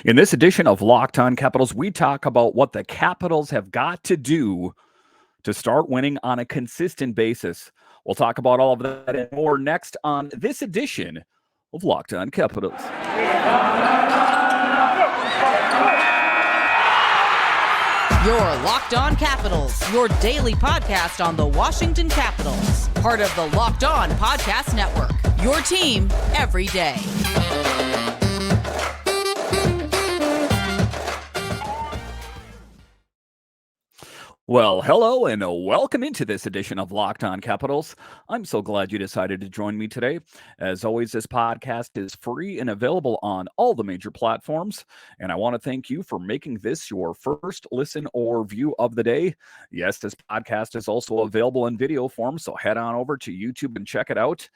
In this edition of Locked On Capitals, we talk about what the Capitals have got to do to start winning on a consistent basis. We'll talk about all of that and more next on this edition of Locked On Capitals. You're Locked On Capitals, your daily podcast on the Washington Capitals, part of the Locked On Podcast Network, your team every day. Well, hello and welcome into this edition of Locked On Capitals. I'm so glad you decided to join me today. As always, this podcast is free and available on all the major platforms. And I want to thank you for making this your first listen or view of the day. Yes, this podcast is also available in video form, so head on over to YouTube and check it out.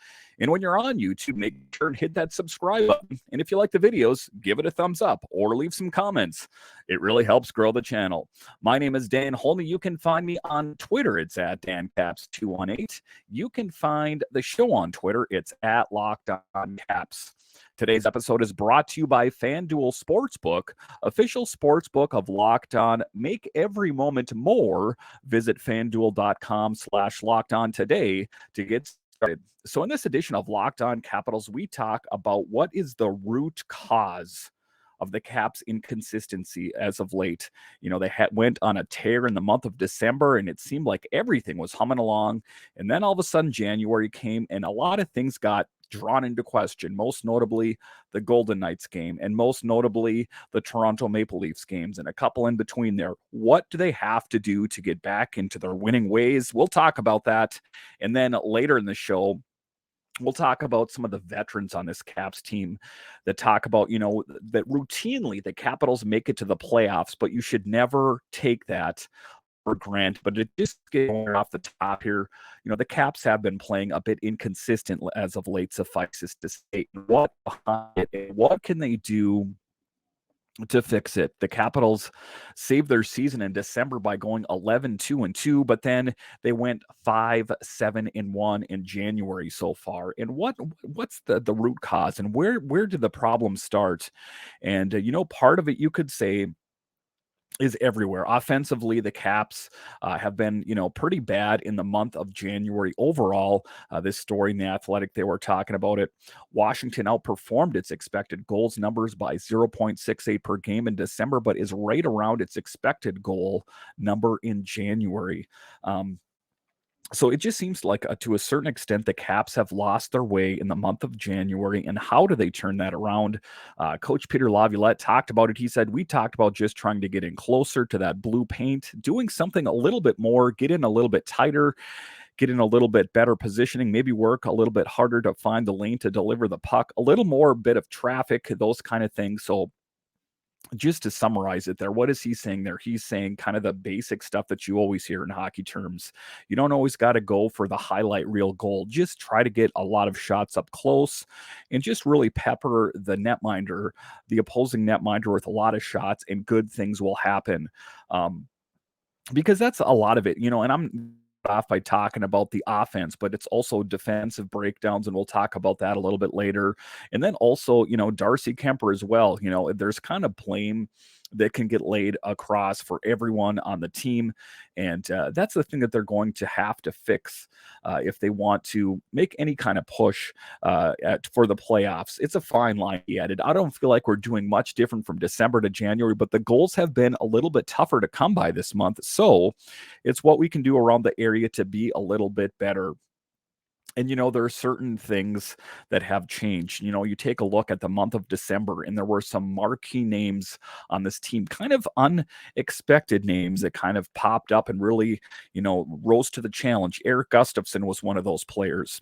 And when you're on YouTube, make sure and hit that subscribe button. And if you like the videos, give it a thumbs up or leave some comments. It really helps grow the channel. My name is Dan Holme. You can find me on Twitter. It's at DanCaps218. You can find the show on Twitter. It's at Locked On Caps. Today's episode is brought to you by FanDuel Sportsbook, official sportsbook of Locked On. Make every moment more. Visit FanDuel.com/LockedOn today to get started. So in this edition of Locked On Capitals, we talk about what is the root cause of the Caps' inconsistency as of late. You know, they went on a tear in the month of December, and it seemed like everything was humming along. And then all of a sudden, January came, and a lot of things got drawn into question, most notably the Golden Knights game, and most notably the Toronto Maple Leafs games, and a couple in between there. What do they have to do to get back into their winning ways? We'll talk about that. And then later in the show, we'll talk about some of the veterans on this Caps team that talk about, that routinely the Capitals make it to the playoffs, but you should never take that for granted. But it just gets off the top here. The Caps have been playing a bit inconsistent as of late, suffices to say. What can they do to fix it? The Capitals saved their season in December by going 11-2-2, but then they went 5-7-1 in January so far. And what's the root cause, and where did the problem start? And part of it, you could say, is everywhere. Offensively, the Caps have been, pretty bad in the month of January overall. This story in The Athletic, they were talking about it. Washington outperformed its expected goals numbers by 0.68 per game in December, but is right around its expected goal number in January. So it just seems like, to a certain extent, the Caps have lost their way in the month of January. And how do they turn that around? Coach Peter Laviolette talked about it. He said, we talked about just trying to get in closer to that blue paint, doing something a little bit more, get in a little bit tighter, get in a little bit better positioning, maybe work a little bit harder to find the lane to deliver the puck, a little more bit of traffic, those kind of things. So just to summarize it there, what is he saying there? He's saying kind of the basic stuff that you always hear in hockey terms. You don't always got to go for the highlight reel goal. Just try to get a lot of shots up close and just really pepper the netminder, the opposing netminder, with a lot of shots, and good things will happen. Because that's a lot of it, and I'm off by talking about the offense, but it's also defensive breakdowns, and we'll talk about that a little bit later. And then also, Darcy Kuemper as well. There's kind of blame that can get laid across for everyone on the team, and that's the thing that they're going to have to fix if they want to make any kind of push for the playoffs. It's a fine line, he added. I don't feel like we're doing much different from December to January, but the goals have been a little bit tougher to come by this month, so it's what we can do around the area to be a little bit better. And, there are certain things that have changed. You take a look at the month of December, and there were some marquee names on this team, kind of unexpected names that kind of popped up and really, rose to the challenge. Erik Gustafsson was one of those players.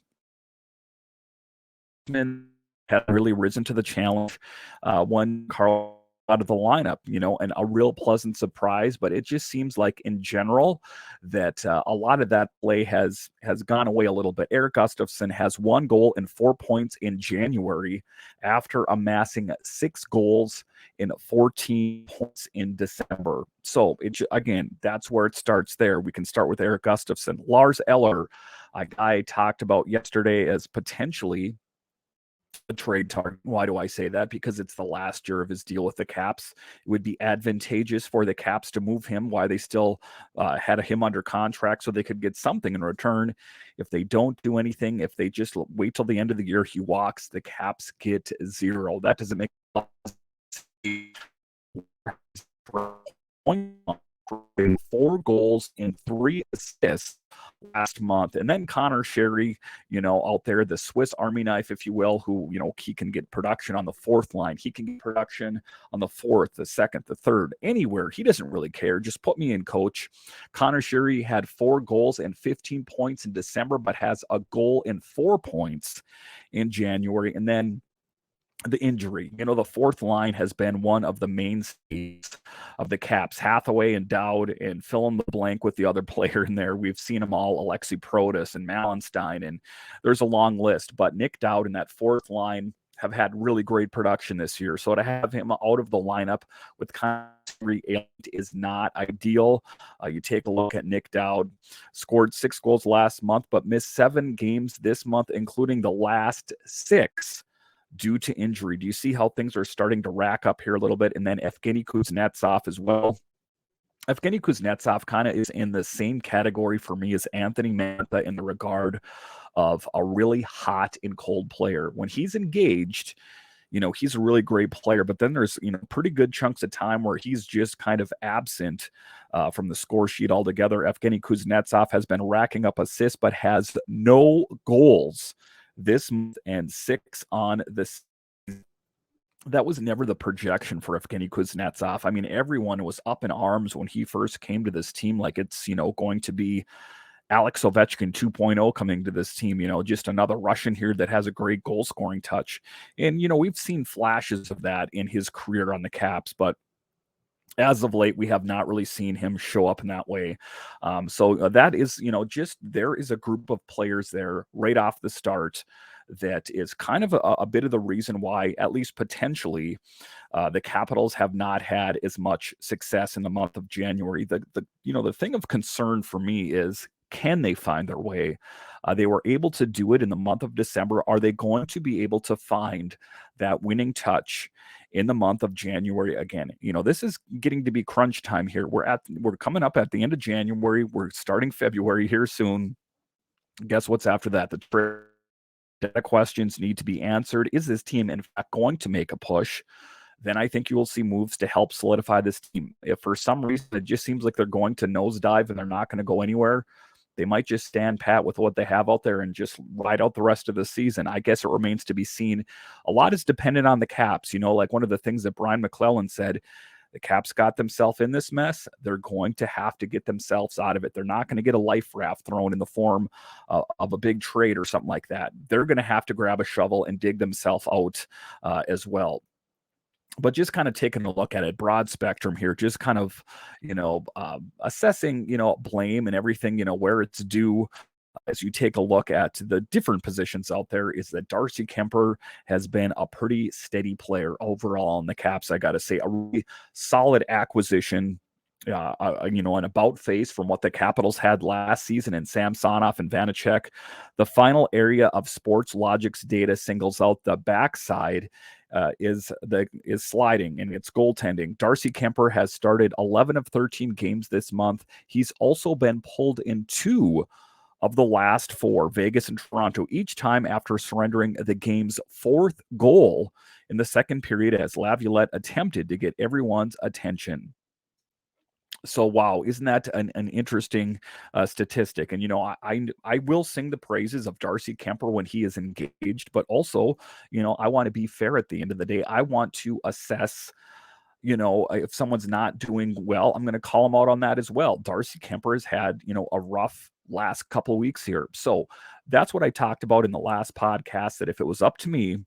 Had really risen to the challenge when Carl out of the lineup, and a real pleasant surprise. But it just seems like in general that a lot of that play has gone away a little bit. Erik Gustafsson has 1 goal and 4 points in January after amassing 6 goals and 14 points in December. So again, that's where it starts there. We can start with Erik Gustafsson. Lars Eller, I talked about yesterday as potentially a trade target. Why do I say that? Because it's the last year of his deal with the Caps. It would be advantageous for the Caps to move him while they still had him under contract so they could get something in return. If they don't do anything, if they just wait till the end of the year, he walks, the Caps get zero. That doesn't make sense. 4 goals and 3 assists last month. And then Connor Sherry, out there, the Swiss Army knife, if you will, who, he can get production on the 4th line. He can get production on the 4th, the 2nd, the 3rd, anywhere. He doesn't really care. Just put me in, coach. Connor Sherry had 4 goals and 15 points in December, but has a goal and 4 points in January. And then the injury. The 4th line has been one of the mainstays of the Caps. Hathaway and Dowd, and fill in the blank with the other player in there. We've seen them all, Alexi Protas and Malenstein, and there's a long list. But Nick Dowd and that 4th line have had really great production this year. So to have him out of the lineup with is not ideal. You take a look at Nick Dowd, scored 6 goals last month, but missed 7 games this month, including the last 6 due to injury. Do you see how things are starting to rack up here a little bit? And then Evgeny Kuznetsov as well. Evgeny Kuznetsov kind of is in the same category for me as Anthony Mantha in the regard of a really hot and cold player. When he's engaged, he's a really great player, but then there's, pretty good chunks of time where he's just kind of absent from the score sheet altogether. Evgeny Kuznetsov has been racking up assists, but has no goals this month and 6 on this. That was never the projection for Evgeny Kuznetsov. I mean, everyone was up in arms when he first came to this team, like it's, going to be Alex Ovechkin 2.0 coming to this team, just another Russian here that has a great goal scoring touch. And, we've seen flashes of that in his career on the Caps, but as of late, we have not really seen him show up in that way. So that is, just there is a group of players there right off the start that is kind of a bit of the reason why, at least potentially, the Capitals have not had as much success in the month of January. The thing of concern for me is, can they find their way? They were able to do it in the month of December. Are they going to be able to find that winning touch in the month of January again? This is getting to be crunch time here. We're coming up at the end of January. We're starting February here soon. Guess what's after that? The trade questions need to be answered. Is this team in fact going to make a push? Then I think you will see moves to help solidify this team. If for some reason it just seems like they're going to nosedive and they're not going to go anywhere, they might just stand pat with what they have out there and just ride out the rest of the season. I guess it remains to be seen. A lot is dependent on the Caps. Like one of the things that Brian McClellan said, the Caps got themselves in this mess. They're going to have to get themselves out of it. They're not going to get a life raft thrown in the form of a big trade or something like that. They're going to have to grab a shovel and dig themselves out as well. But just kind of taking a look at it, broad spectrum here, just kind of, assessing, blame and everything, where it's due. As you take a look at the different positions out there, is that Darcy Kuemper has been a pretty steady player overall in the Caps. I got to say, a really solid acquisition. An about face from what the Capitals had last season in Samsonov and Vanacek. The final area of Sports Logic's data singles out the backside is sliding, and it's goaltending. Darcy Kuemper has started 11 of 13 games this month. He's also been pulled in 2 of the last 4, Vegas and Toronto, each time after surrendering the game's 4th goal in the second period as Laviolette attempted to get everyone's attention. So, wow, isn't that an interesting statistic? And, I will sing the praises of Darcy Kuemper when he is engaged, but also, I want to be fair at the end of the day. I want to assess, if someone's not doing well, I'm going to call him out on that as well. Darcy Kuemper has had, a rough last couple of weeks here. So that's what I talked about in the last podcast, that if it was up to me,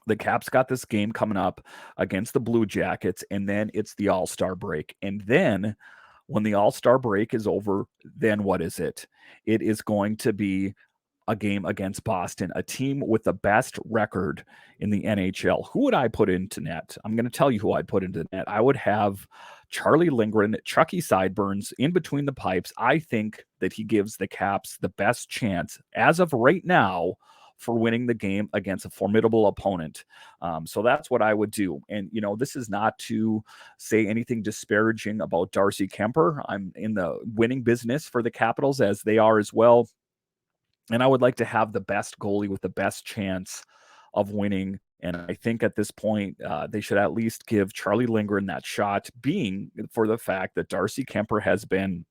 the Caps got this game coming up against the Blue Jackets, and then it's the All-Star break. And then when the All-Star break is over, then what is it? It is going to be a game against Boston, a team with the best record in the NHL. Who would I put into net? I'm going to tell you who I'd put into net. I would have Charlie Lindgren, Chucky Sideburns in between the pipes. I think that he gives the Caps the best chance, as of right now, for winning the game against a formidable opponent. So that's what I would do. And, this is not to say anything disparaging about Darcy Kuemper. I'm in the winning business for the Capitals, as they are as well. And I would like to have the best goalie with the best chance of winning. And I think at this point, they should at least give Charlie Lindgren that shot, being for the fact that Darcy Kuemper has been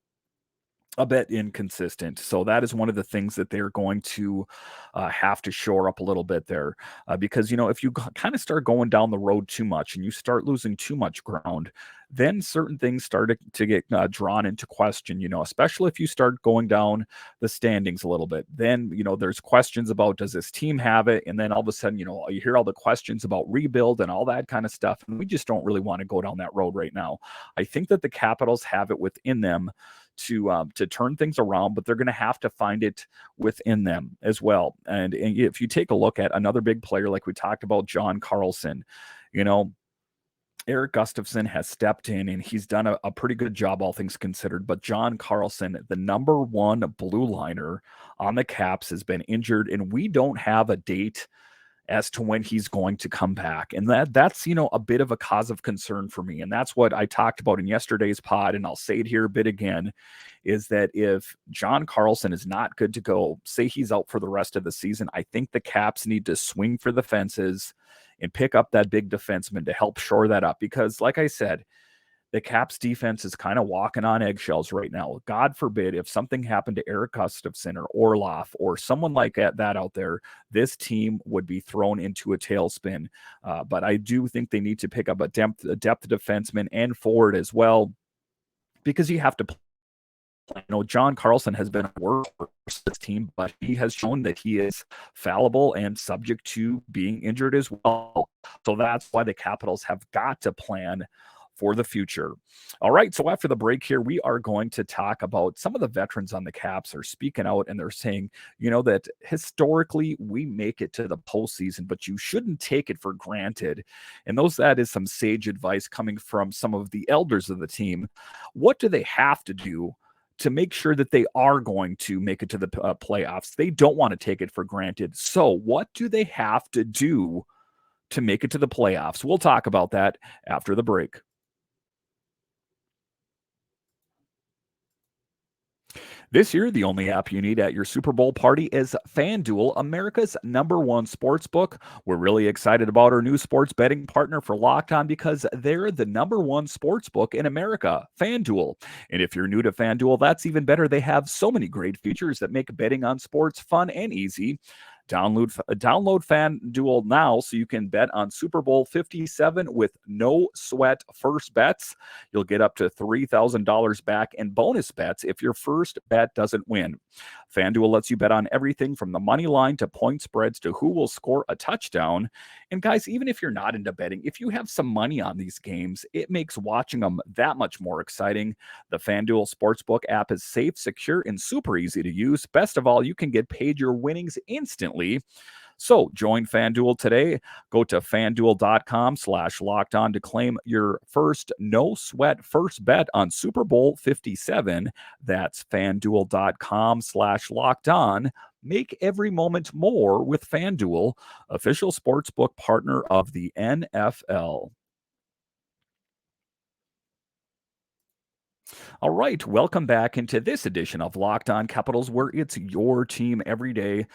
a bit inconsistent. So that is one of the things that they're going to have to shore up a little bit there. Because, if you kind of start going down the road too much and you start losing too much ground, then certain things start to get drawn into question, especially if you start going down the standings a little bit. Then, there's questions about, does this team have it? And then all of a sudden, you hear all the questions about rebuild and all that kind of stuff. And we just don't really want to go down that road right now. I think that the Capitals have it within them to turn things around, but they're going to have to find it within them as well. And if you take a look at another big player, like we talked about, John Carlson, Erik Gustafsson has stepped in and he's done a pretty good job, all things considered. But John Carlson, the number one blue liner on the Caps, has been injured, and we don't have a date as to when he's going to come back. And that's, a bit of a cause of concern for me. And that's what I talked about in yesterday's pod. And I'll say it here a bit again, is that if John Carlson is not good to go, say he's out for the rest of the season, I think the Caps need to swing for the fences and pick up that big defenseman to help shore that up. Because like I said, the Caps defense is kind of walking on eggshells right now. God forbid if something happened to Erik Gustafsson or Orlov or someone like that out there, this team would be thrown into a tailspin. But I do think they need to pick up a depth defenseman and forward as well, because you have to play. John Carlson has been a workhorse for this team, but he has shown that he is fallible and subject to being injured as well. So that's why the Capitals have got to plan for the future. All right, so after the break here, we are going to talk about some of the veterans on the Caps are speaking out, and they're saying, that historically we make it to the postseason, but you shouldn't take it for granted. And that is some sage advice coming from some of the elders of the team. What do they have to do to make sure that they are going to make it to the playoffs? They don't want to take it for granted. So what do they have to do to make it to the playoffs? We'll talk about that after the break. This year, the only app you need at your Super Bowl party is FanDuel, America's #1 sportsbook. We're really excited about our new sports betting partner for Locked On, because they're the #1 sportsbook in America, FanDuel. And if you're new to FanDuel, that's even better. They have so many great features that make betting on sports fun and easy. Download FanDuel now so you can bet on Super Bowl 57 with no sweat first bets. You'll get up to $3,000 back in bonus bets if your first bet doesn't win. FanDuel lets you bet on everything from the money line to point spreads to who will score a touchdown. And guys, even if you're not into betting, if you have some money on these games, it makes watching them that much more exciting. The FanDuel Sportsbook app is safe, secure, and super easy to use. Best of all, you can get paid your winnings instantly. So join FanDuel today. Go to FanDuel.com/lockedon to claim your first no sweat first bet on Super Bowl 57. That's FanDuel.com/lockedon. Make every moment more with FanDuel, official sportsbook partner of the NFL. All right, welcome back into this edition of Locked On Capitals, where it's your team every day.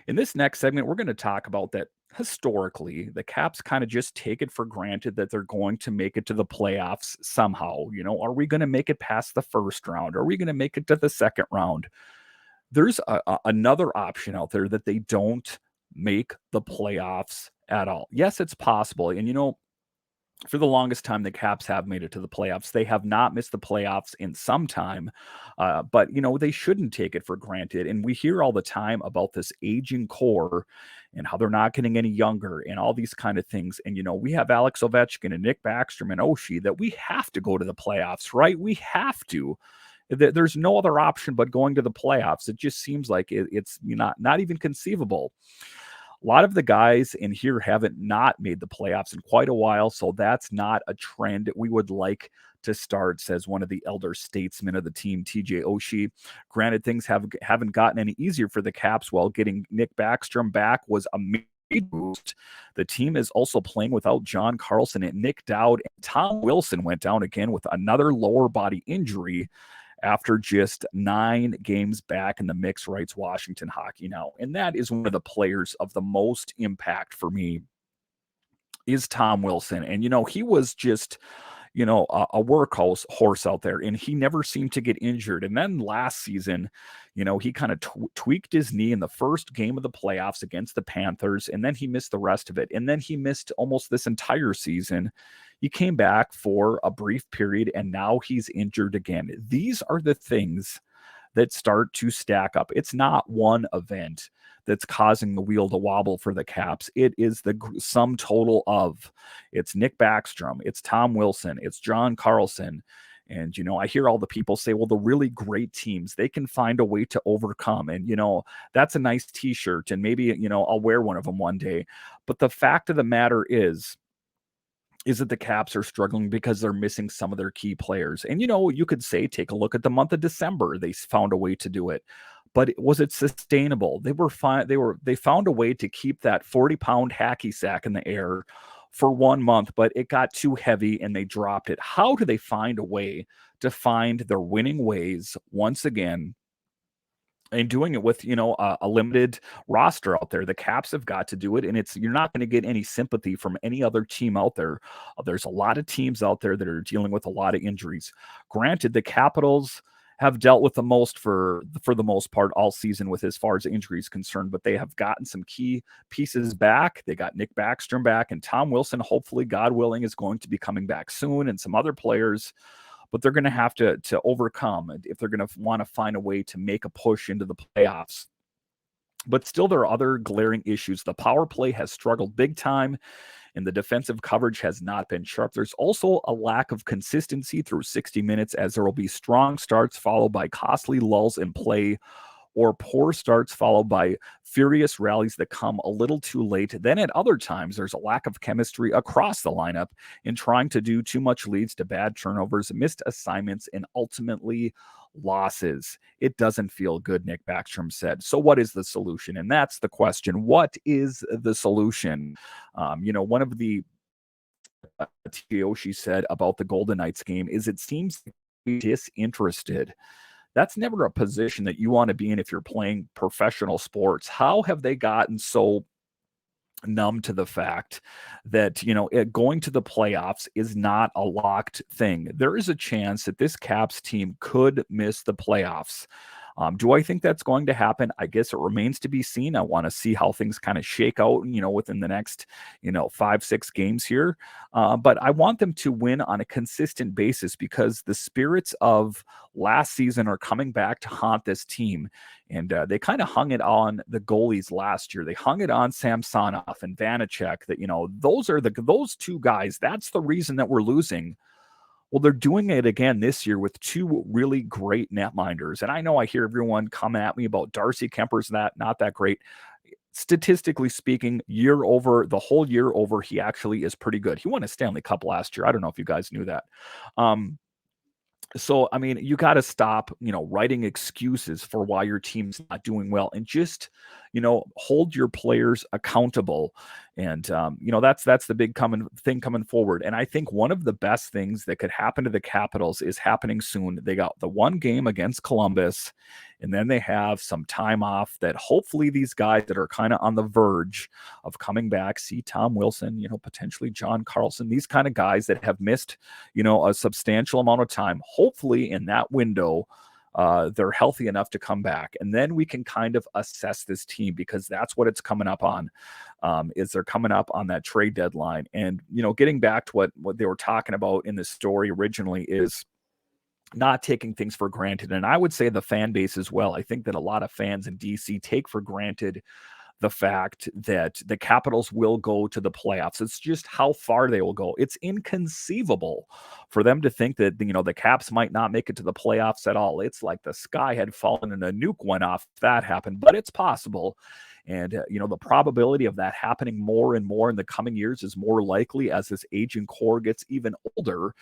In this next segment, we're going to talk about that historically, the Caps kind of just take it for granted that they're going to make it to the playoffs somehow. Are we going to make it past the first round? Are we going to make it to the second round? There's another option out there that they don't make the playoffs at all. Yes, it's possible. And, for the longest time, the Caps have made it to the playoffs. They have not missed the playoffs in some time, but they shouldn't take it for granted. And we hear all the time about this aging core and how they're not getting any younger and all these kind of things. And we have Alex Ovechkin and Nick Backstrom and Oshie that we have to go to the playoffs, right? We have to. There's no other option but going to the playoffs. It just seems like it's not even conceivable. A lot of the guys in here haven't not made the playoffs in quite a while, so that's not a trend we would like to start, says one of the elder statesmen of the team, TJ Oshie. Granted, things haven't gotten any easier for the Caps. While getting Nick Backstrom back was a major boost, the team is also playing without John Carlson and Nick Dowd, and Tom Wilson went down again with another lower body injury after just 9 games back in the mix, writes Washington Hockey Now. And that is one of the players of the most impact for me is Tom Wilson. And, he was just, a workhorse horse out there, and he never seemed to get injured. And then last season, he kind of tweaked his knee in the first game of the playoffs against the Panthers, and then he missed the rest of it. And then he missed almost this entire season. He came back for a brief period, and now he's injured again. These are the things that start to stack up. It's not one event that's causing the wheel to wobble for the Caps. It is the sum total of, it's Nick Backstrom, it's Tom Wilson, it's John Carlson. And, I hear all the people say, well, the really great teams, they can find a way to overcome. And, that's a nice t-shirt, and maybe, I'll wear one of them one day. But the fact of the matter is that the Caps are struggling because they're missing some of their key players. And, you could say, take a look at the month of December. They found a way to do it. But was it sustainable? They were fine. They found a way to keep that 40-pound hacky sack in the air for 1 month, but it got too heavy and they dropped it. How do they find a way to find their winning ways once again? And doing it with, a limited roster out there. The Caps have got to do it, and you're not going to get any sympathy from any other team out there. There's a lot of teams out there that are dealing with a lot of injuries. Granted, the Capitals have dealt with the most for the most part all season with as far as injuries concerned, but they have gotten some key pieces back. They got Nick Backstrom back, and Tom Wilson, hopefully, God willing, is going to be coming back soon, and some other players. But they're going to have to overcome if they're going to want to find a way to make a push into the playoffs. But still, there are other glaring issues. The power play has struggled big time, and the defensive coverage has not been sharp. There's also a lack of consistency through 60 minutes, as there will be strong starts followed by costly lulls in play, or poor starts followed by furious rallies that come a little too late. Then at other times, there's a lack of chemistry across the lineup in trying to do too much leads to bad turnovers, missed assignments, and ultimately losses. It doesn't feel good, Nick Backstrom said. So what is the solution? And that's the question. What is the solution? One of the Oshie said about the Golden Knights game is it seems disinterested. That's never a position that you want to be in if you're playing professional sports. How have they gotten so numb to the fact that, going to the playoffs is not a locked thing? There is a chance that this Caps team could miss the playoffs. Do I think that's going to happen? I guess it remains to be seen. I want to see how things kind of shake out, within the next, 5-6 games here. But I want them to win on a consistent basis because the spirits of last season are coming back to haunt this team. And they kind of hung it on the goalies last year. They hung it on Samsonov and Vanacek that, those two guys, that's the reason that we're losing. Well, they're doing it again this year with 2 really great netminders. And I know I hear everyone coming at me about Darcy Kuemper's not that great. Statistically speaking, the whole year over, he actually is pretty good. He won a Stanley Cup last year. I don't know if you guys knew that. So, I mean, you got to stop, writing excuses for why your team's not doing well and just, hold your players accountable. And, that's the big thing coming forward. And I think one of the best things that could happen to the Capitals is happening soon. They got the one game against Columbus, and then they have some time off that hopefully these guys that are kind of on the verge of coming back, see Tom Wilson, potentially John Carlson, these kind of guys that have missed, a substantial amount of time. Hopefully in that window, they're healthy enough to come back. And then we can kind of assess this team because that's what it's coming up on, is they're coming up on that trade deadline. And, getting back to what they were talking about in this story originally is not taking things for granted. And I would say the fan base as well. I think that a lot of fans in DC take for granted the fact that the Capitals will go to the playoffs. It's just how far they will go. It's inconceivable for them to think that, the Caps might not make it to the playoffs at all. It's like the sky had fallen and a nuke went off if that happened, but it's possible. And, the probability of that happening more and more in the coming years is more likely as this aging core gets even older.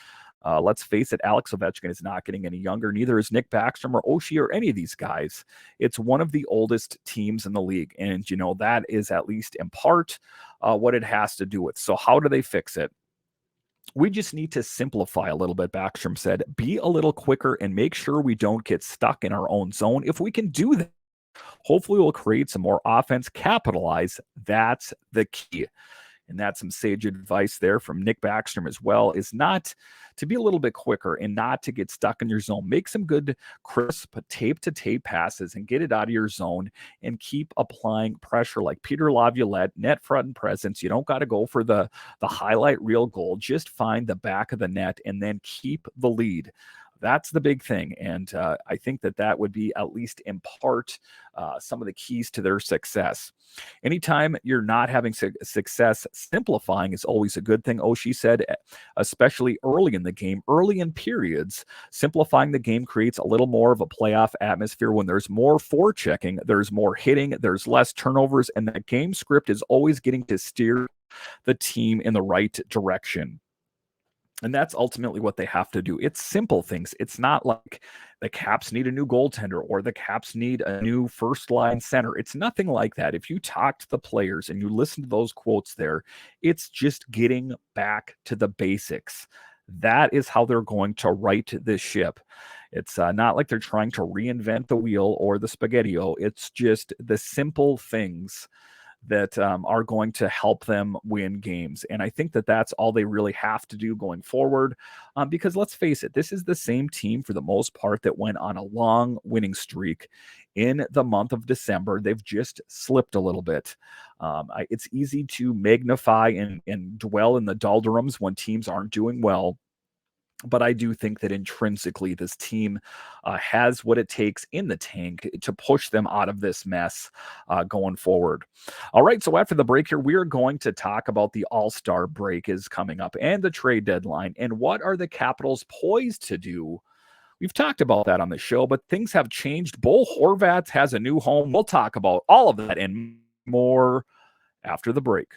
Let's face it, Alex Ovechkin is not getting any younger. Neither is Nick Backstrom or Oshie or any of these guys. It's one of the oldest teams in the league. And, that is at least in part what it has to do with. So, how do they fix it? We just need to simplify a little bit, Backstrom said. Be a little quicker and make sure we don't get stuck in our own zone. If we can do that, hopefully we'll create some more offense, capitalize. That's the key. And that's some sage advice there from Nick Backstrom as well, is not to be a little bit quicker and not to get stuck in your zone. Make some good, crisp, tape-to-tape passes and get it out of your zone and keep applying pressure like Peter Laviolette, net front and presence. You don't got to go for the highlight reel goal. Just find the back of the net and then keep the lead. That's the big thing. And I think that would be, at least in part, some of the keys to their success. Anytime you're not having success, simplifying is always a good thing. Oshie said, especially early in the game, early in periods, simplifying the game creates a little more of a playoff atmosphere. When there's more forechecking, there's more hitting, there's less turnovers, and the game script is always getting to steer the team in the right direction. And that's ultimately what they have to do. It's simple things. It's not like the Caps need a new goaltender or the Caps need a new first line center. It's nothing like that. If you talk to the players and you listen to those quotes there, it's just getting back to the basics. That is how they're going to right this ship. It's not like they're trying to reinvent the wheel or the spaghetti-o. It's just the simple things that are going to help them win games. And I think that that's all they really have to do going forward. Because let's face it, this is the same team for the most part that went on a long winning streak in the month of December. They've just slipped a little bit. It's easy to magnify and dwell in the doldrums when teams aren't doing well. But I do think that intrinsically this team has what it takes in the tank to push them out of this mess going forward. All right, so after the break here, we are going to talk about the All-Star break is coming up and the trade deadline and what are the Capitals poised to do. We've talked about that on the show, but things have changed. Bo Horvat has a new home. We'll talk about all of that and more after the break.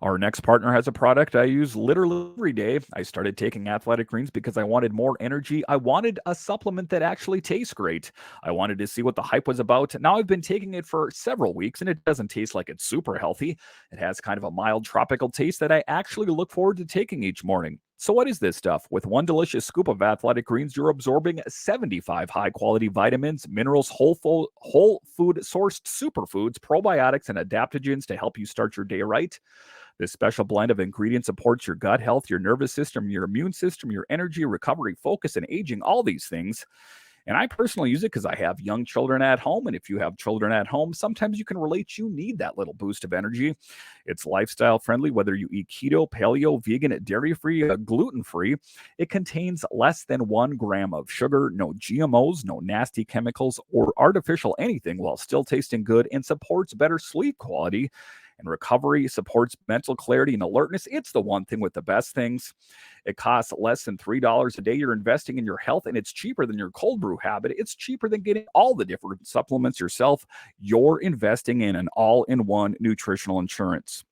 Our next partner has a product I use literally every day. I started taking Athletic Greens because I wanted more energy. I wanted a supplement that actually tastes great. I wanted to see what the hype was about. Now I've been taking it for several weeks and it doesn't taste like it's super healthy. It has kind of a mild tropical taste that I actually look forward to taking each morning. So what is this stuff? With one delicious scoop of Athletic Greens, you're absorbing 75 high-quality vitamins, minerals, whole food sourced superfoods, probiotics, and adaptogens to help you start your day right. This special blend of ingredients supports your gut health, your nervous system, your immune system, your energy, recovery, focus, and aging, all these things. And I personally use it because I have young children at home. And if you have children at home, sometimes you can relate you need that little boost of energy. It's lifestyle friendly, whether you eat keto, paleo, vegan, dairy free, gluten free. It contains less than 1 gram of sugar, no GMOs, no nasty chemicals, or artificial anything while still tasting good and supports better sleep quality and recovery, supports mental clarity and alertness. It's the one thing with the best things. It costs less than $3 a day. You're investing in your health, and it's cheaper than your cold brew habit. It's cheaper than getting all the different supplements yourself. You're investing in an all-in-one nutritional insurance.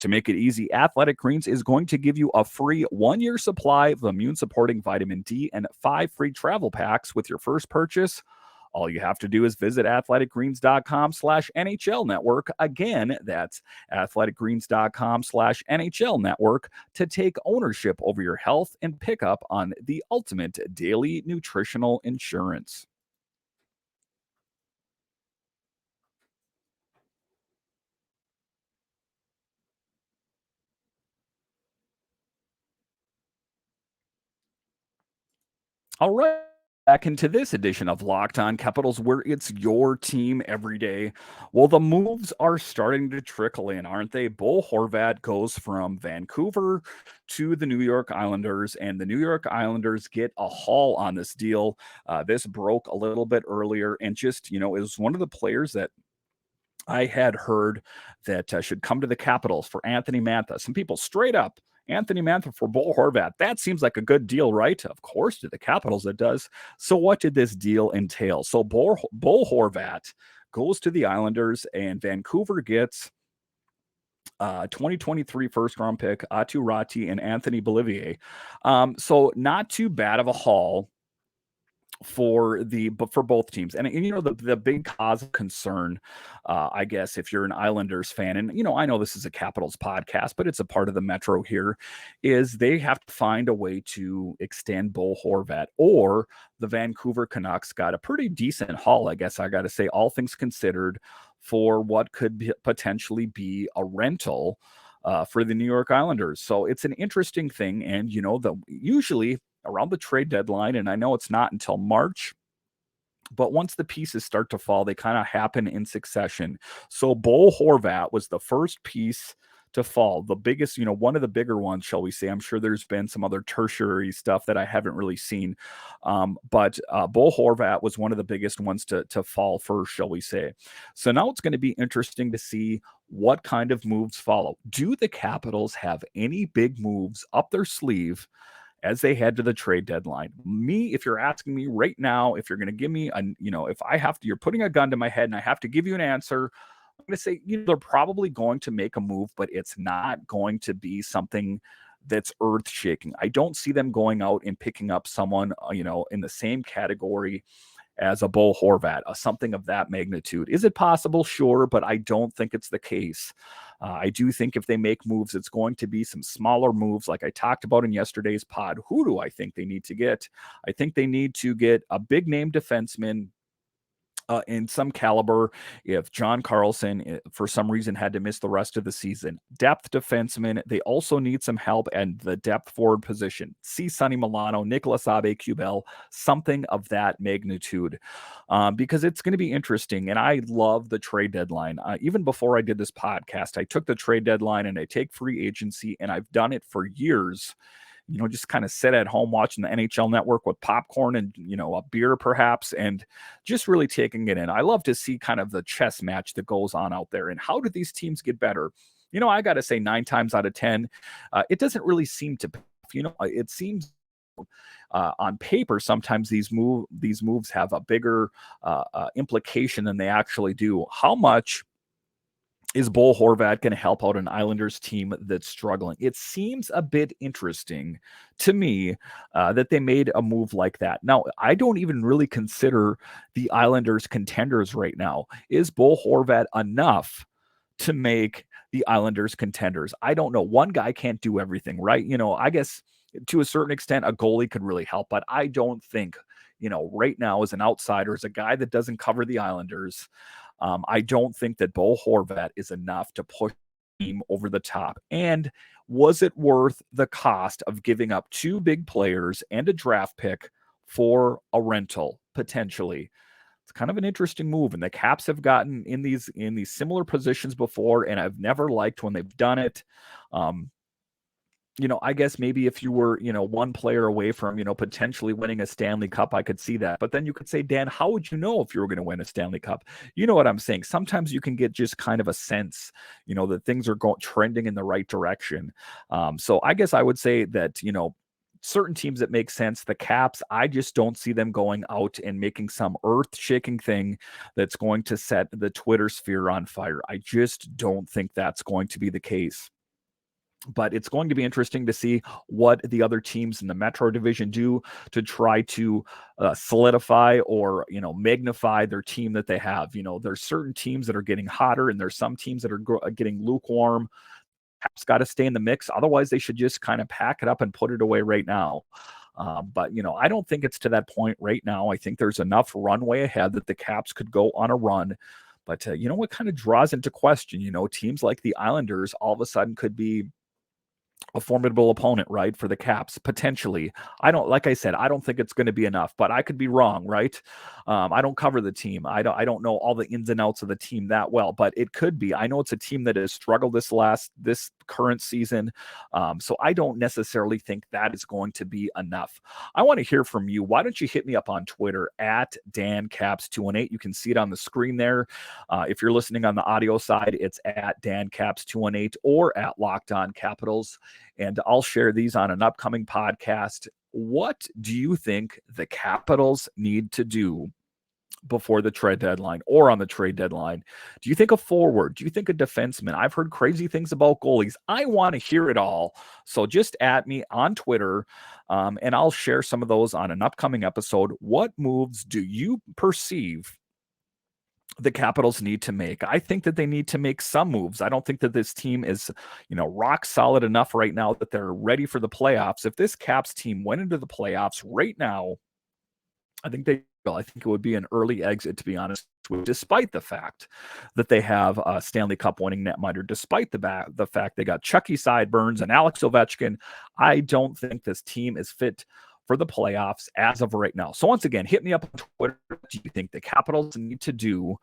To make it easy, Athletic Greens is going to give you a free 1-year supply of immune-supporting vitamin D and 5 free travel packs with your first purchase. All you have to do is visit athleticgreens.com/NHL network. Again, that's athleticgreens.com/NHL network to take ownership over your health and pick up on the ultimate daily nutritional insurance. All right. Back into this edition of Locked On Capitals, where it's your team every day. Well, the moves are starting to trickle in, aren't they? Bo Horvat goes from Vancouver to the New York Islanders, and the New York Islanders get a haul on this deal. This broke a little bit earlier, and just, it was one of the players that I had heard that should come to the Capitals for Anthony Mantha. Some people straight up, Anthony Mantha for Bo Horvat. That seems like a good deal, right? Of course, to the Capitals it does. So what did this deal entail? So Bo Horvat goes to the Islanders, and Vancouver gets 2023 first-round pick, Atu Ratti and Anthony Bolivier. So not too bad of a haul for both teams. And the big cause of concern, I guess, if you're an Islanders fan, and I know this is a Capitals podcast, but it's a part of the Metro here, is they have to find a way to extend Bo Horvat, or the Vancouver Canucks got a pretty decent haul, I guess I got to say, all things considered, for what could potentially be a rental for the New York Islanders. So it's an interesting thing. And usually around the trade deadline, and I know it's not until March, but once the pieces start to fall, they kind of happen in succession. So Bo Horvat was the first piece to fall, the biggest, one of the bigger ones, shall we say. I'm sure there's been some other tertiary stuff that I haven't really seen, but Bo Horvat was one of the biggest ones to fall first, shall we say. So now it's going to be interesting to see what kind of moves follow. Do the Capitals have any big moves up their sleeve as they head to the trade deadline? If you're asking me right now, if you're going to give me if I have to, you're putting a gun to my head and I have to give you an answer, I'm going to say, they're probably going to make a move, but it's not going to be something that's earth shaking. I don't see them going out and picking up someone, in the same category as a Bo Horvat, something of that magnitude. Is it possible? Sure, but I don't think it's the case. I do think if they make moves, it's going to be some smaller moves like I talked about in yesterday's pod. Who do I think they need to get? I think they need to get a big name defenseman in some caliber. If John Carlson, for some reason, had to miss the rest of the season, depth defenseman. They also need some help at the depth forward position. See Sonny Milano, Nicolas Aube-Kubel, something of that magnitude, because it's going to be interesting. And I love the trade deadline. Even before I did this podcast, I took the trade deadline and I take free agency, and I've done it for years. Just kind of sit at home watching the NHL Network with popcorn and, a beer perhaps, and just really taking it in. I love to see kind of the chess match that goes on out there. And how do these teams get better? I got to say 9 times out of 10, it doesn't really seem to, it seems on paper, sometimes these moves have a bigger implication than they actually do. How much is Bo Horvat going to help out an Islanders team that's struggling? It seems a bit interesting to me that they made a move like that. Now, I don't even really consider the Islanders contenders right now. Is Bo Horvat enough to make the Islanders contenders? I don't know. One guy can't do everything, right? I guess to a certain extent, a goalie could really help, but I don't think, right now, as an outsider, as a guy that doesn't cover the Islanders, I don't think that Bo Horvat is enough to push the team over the top. And was it worth the cost of giving up 2 big players and a draft pick for a rental, potentially? It's kind of an interesting move. And the Caps have gotten in these similar positions before, and I've never liked when they've done it. I guess maybe if you were, one player away from, potentially winning a Stanley Cup, I could see that. But then you could say, Dan, how would you know if you were going to win a Stanley Cup? You know what I'm saying? Sometimes you can get just kind of a sense, that things are trending in the right direction. So I guess I would say that, certain teams that make sense. The Caps, I just don't see them going out and making some earth-shaking thing that's going to set the Twitter sphere on fire. I just don't think that's going to be the case. But it's going to be interesting to see what the other teams in the Metro Division do to try to solidify or, magnify their team that they have. There's certain teams that are getting hotter, and there's some teams that are getting lukewarm. Caps got to stay in the mix. Otherwise, they should just kind of pack it up and put it away right now. But, I don't think it's to that point right now. I think there's enough runway ahead that the Caps could go on a run. But, what kind of draws into question, teams like the Islanders all of a sudden could be a formidable opponent, right, for the Caps, potentially. Like I said, I don't think it's going to be enough, but I could be wrong, right? I don't cover the team. I don't know all the ins and outs of the team that well, but it could be. I know it's a team that has struggled this current season. So I don't necessarily think that is going to be enough. I want to hear from you. Why don't you hit me up on Twitter at DanCaps218? You can see it on the screen there. If you're listening on the audio side, it's at DanCaps218 or at Locked On Capitals. And I'll share these on an upcoming podcast. What do you think the Capitals need to do before the trade deadline or on the trade deadline? Do you think a forward? Do you think a defenseman? I've heard crazy things about goalies. I want to hear it all. So just at me on Twitter, and I'll share some of those on an upcoming episode. What moves do you perceive the Capitals need to make? I think that they need to make some moves. I don't think that this team is, rock solid enough right now that they're ready for the playoffs. If this Caps team went into the playoffs right now, I think they will. I think it would be an early exit, to be honest with, despite the fact that they have a Stanley Cup winning netminder, despite the fact they got Chucky Sideburns and Alex Ovechkin. I don't think this team is fit for the playoffs as of right now. So once again, hit me up on Twitter. What do you think the Capitals need to do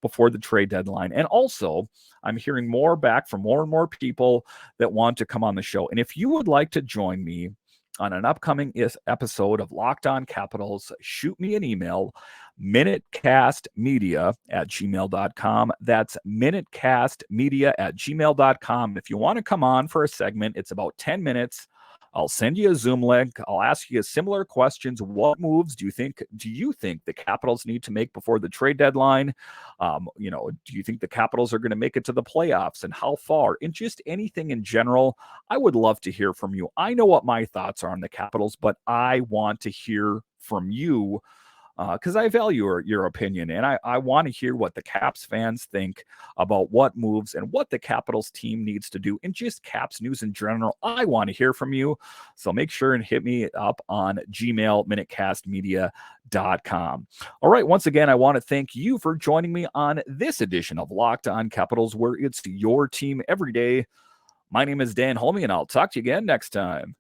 before the trade deadline? And also, I'm hearing more back from more and more people that want to come on the show. And if you would like to join me on an upcoming episode of Locked On Capitals, shoot me an email, minutecastmedia@gmail.com. That's minutecastmedia@gmail.com. If you want to come on for a segment, it's about 10 minutes. I'll send you a Zoom link. I'll ask you similar questions. What moves do you think the Capitals need to make before the trade deadline? Do you think the Capitals are going to make it to the playoffs, and how far? And just anything in general, I would love to hear from you. I know what my thoughts are on the Capitals, but I want to hear from you because I value your opinion, and I want to hear what the Caps fans think about what moves and what the Capitals team needs to do, and just Caps news in general. I want to hear from you, so make sure and hit me up on Gmail, minutecastmedia.com. All right, once again, I want to thank you for joining me on this edition of Locked On Capitals, where it's your team every day. My name is Dan Holme, and I'll talk to you again next time.